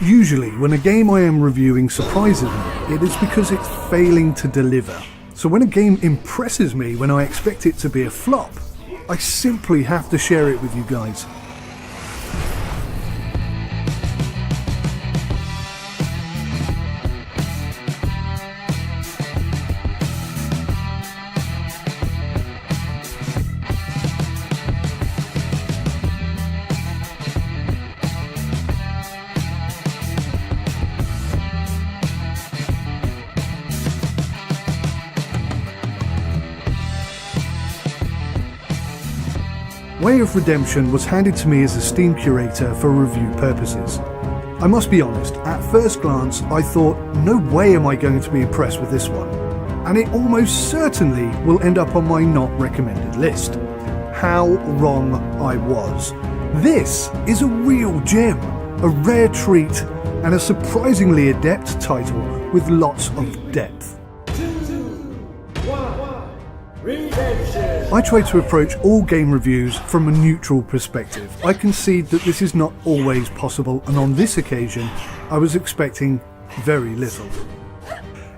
Usually, when a game I am reviewing surprises me, it is because it's failing to deliver. So when a game impresses me when I expect it to be a flop, I simply have to share it with you guys. Way of Redemption was handed to me as a Steam curator for review purposes. I must be honest, at first glance I thought, no way am I going to be impressed with this one, and it almost certainly will end up on my not recommended list. How wrong I was. This is a real gem, a rare treat, and a surprisingly adept title with lots of depth. I try to approach all game reviews from a neutral perspective. I concede that this is not always possible, and on this occasion I was expecting very little.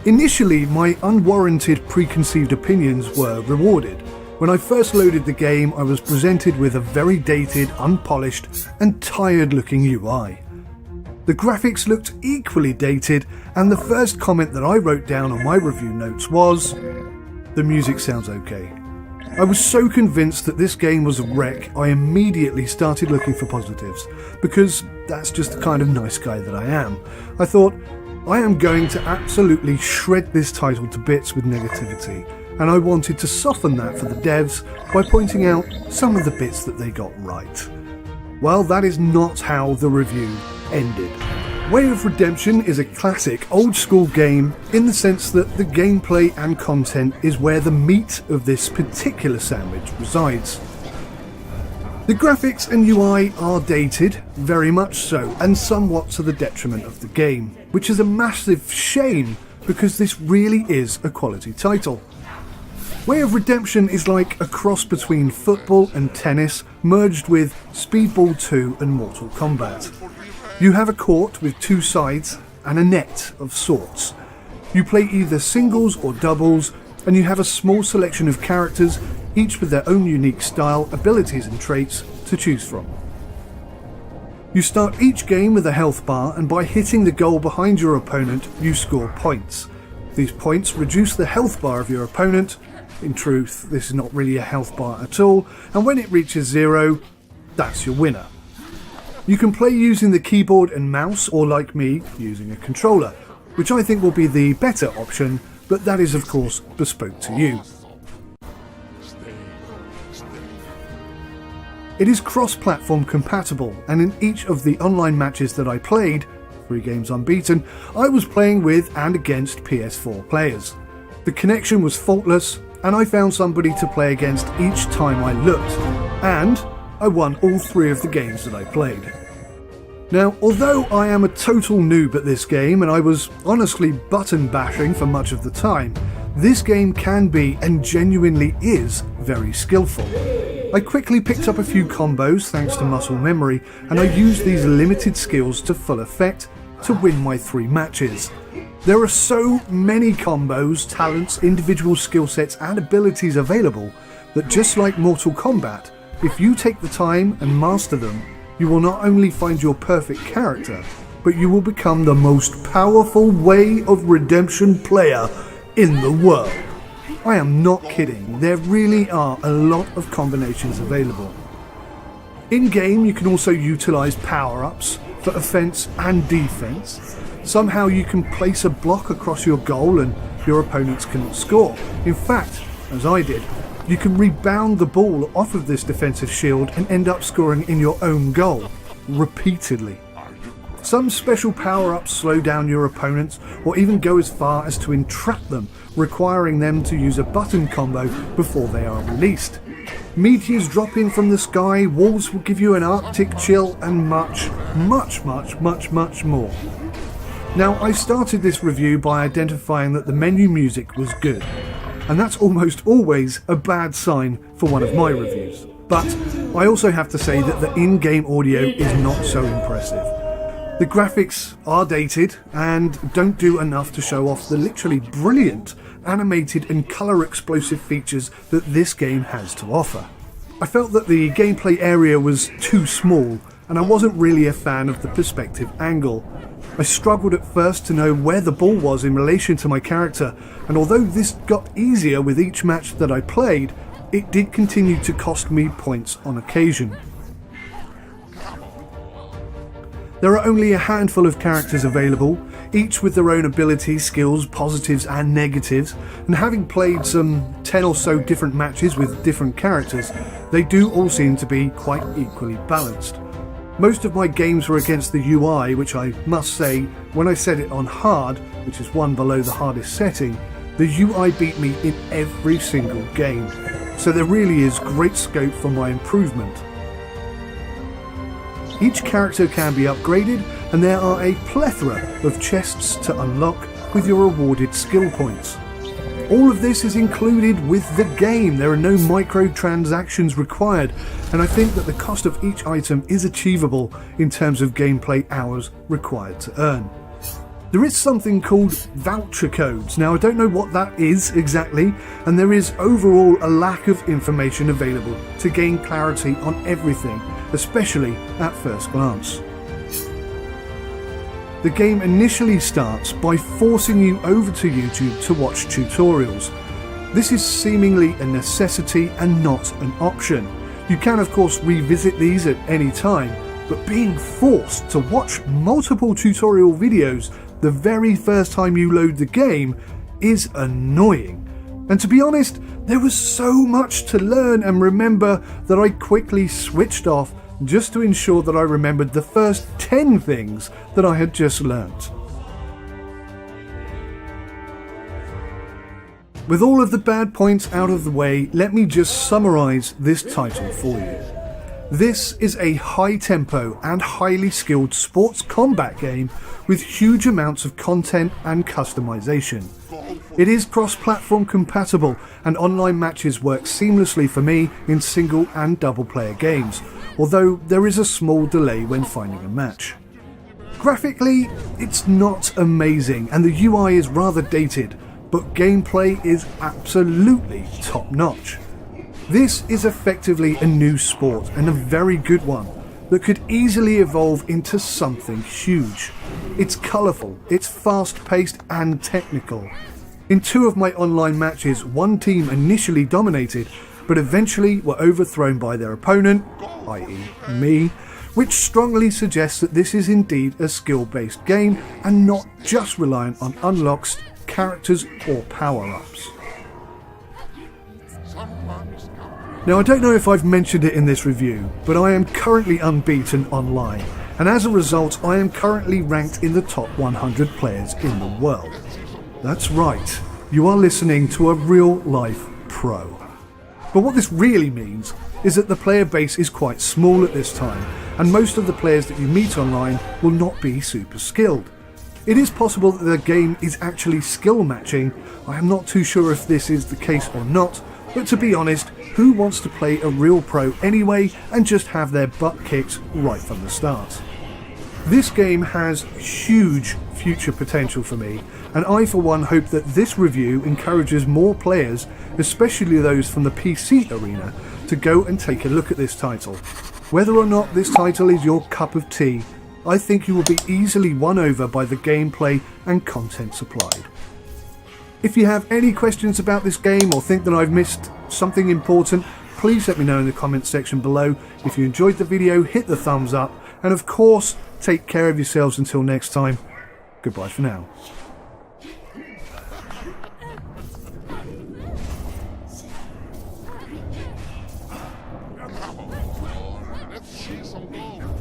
Initially, my unwarranted preconceived opinions were rewarded. When I first loaded the game, I was presented with a very dated, unpolished and tired looking UI. The graphics looked equally dated, and the first comment that I wrote down on my review notes was, "The music sounds okay." I was so convinced that this game was a wreck, I immediately started looking for positives, because that's just the kind of nice guy that I am. I thought, I am going to absolutely shred this title to bits with negativity, and I wanted to soften that for the devs by pointing out some of the bits that they got right. Well, that is not how the review ended. Way of Redemption is a classic old school game in the sense that the gameplay and content is where the meat of this particular sandwich resides. The graphics and UI are dated, very much so, and somewhat to the detriment of the game, which is a massive shame because this really is a quality title. Way of Redemption is like a cross between football and tennis merged with Speedball 2 and Mortal Kombat. You have a court with two sides and a net of sorts. You play either singles or doubles, and you have a small selection of characters, each with their own unique style, abilities and traits to choose from. You start each game with a health bar, and by hitting the goal behind your opponent, you score points. These points reduce the health bar of your opponent. In truth, this is not really a health bar at all, and when it reaches 0, that's your winner. You can play using the keyboard and mouse, or like me, using a controller, which I think will be the better option, but that is of course bespoke to you. It is cross-platform compatible, and in each of the online matches that I played, 3 games unbeaten, I was playing with and against PS4 players. The connection was faultless, and I found somebody to play against each time I looked, and I won all 3 of the games that I played. Now, although I am a total noob at this game and I was honestly button bashing for much of the time, this game can be and genuinely is very skillful. I quickly picked up a few combos thanks to muscle memory, and I used these limited skills to full effect to win my 3 matches. There are so many combos, talents, individual skill sets and abilities available that just like Mortal Kombat, if you take the time and master them, you will not only find your perfect character, but you will become the most powerful Way of Redemption player in the world. I am not kidding, there really are a lot of combinations available. In-game you can also utilise power-ups for offence and defence. Somehow you can place a block across your goal and your opponents cannot score. In fact, as I did, you can rebound the ball off of this defensive shield and end up scoring in your own goal, repeatedly. Some special power-ups slow down your opponents or even go as far as to entrap them, requiring them to use a button combo before they are released. Meteors drop in from the sky, walls will give you an Arctic chill, and much more. Now, I started this review by identifying that the menu music was good, and that's almost always a bad sign for one of my reviews. But I also have to say that the in-game audio is not so impressive. The graphics are dated and don't do enough to show off the literally brilliant animated and colour explosive features that this game has to offer. I felt that the gameplay area was too small, and I wasn't really a fan of the perspective angle. I struggled at first to know where the ball was in relation to my character, and although this got easier with each match that I played, it did continue to cost me points on occasion. There are only a handful of characters available, each with their own abilities, skills, positives and negatives, and having played some 10 or so different matches with different characters, they do all seem to be quite equally balanced. Most of my games were against the UI, which I must say, when I set it on hard, which is one below the hardest setting, the UI beat me in every single game, so there really is great scope for my improvement. Each character can be upgraded, and there are a plethora of chests to unlock with your awarded skill points. All of this is included with the game. There are no microtransactions required, and I think that the cost of each item is achievable in terms of gameplay hours required to earn. There is something called voucher codes. Now, I don't know what that is exactly, and there is overall a lack of information available to gain clarity on everything, especially at first glance. The game initially starts by forcing you over to YouTube to watch tutorials. This is seemingly a necessity and not an option. You can of course revisit these at any time, but being forced to watch multiple tutorial videos the very first time you load the game is annoying. And to be honest, there was so much to learn and remember that I quickly switched off just to ensure that I remembered the first 10 things that I had just learnt. With all of the bad points out of the way, let me just summarise this title for you. This is a high-tempo and highly skilled sports combat game with huge amounts of content and customization. It is cross-platform compatible, and online matches work seamlessly for me in single and double player games, although there is a small delay when finding a match. Graphically, it's not amazing and the UI is rather dated, but gameplay is absolutely top-notch. This is effectively a new sport, and a very good one, that could easily evolve into something huge. It's colourful, it's fast-paced and technical. In 2 of my online matches, one team initially dominated, but eventually were overthrown by their opponent, i.e. me, which strongly suggests that this is indeed a skill-based game and not just reliant on unlocks, characters or power-ups. Now, I don't know if I've mentioned it in this review, but I am currently unbeaten online, and as a result I am currently ranked in the top 100 players in the world. That's right, you are listening to a real-life pro. But what this really means is that the player base is quite small at this time, and most of the players that you meet online will not be super skilled. It is possible that the game is actually skill matching. I am not too sure if this is the case or not, but to be honest, who wants to play a real pro anyway and just have their butt kicked right from the start? This game has huge future potential for me, and I for one hope that this review encourages more players, especially those from the PC arena, to go and take a look at this title. Whether or not this title is your cup of tea, I think you will be easily won over by the gameplay and content supplied. If you have any questions about this game or think that I've missed something important, please let me know in the comments section below. If you enjoyed the video, hit the thumbs up, and of course, take care of yourselves until next time. Goodbye for now. Let's see some gold.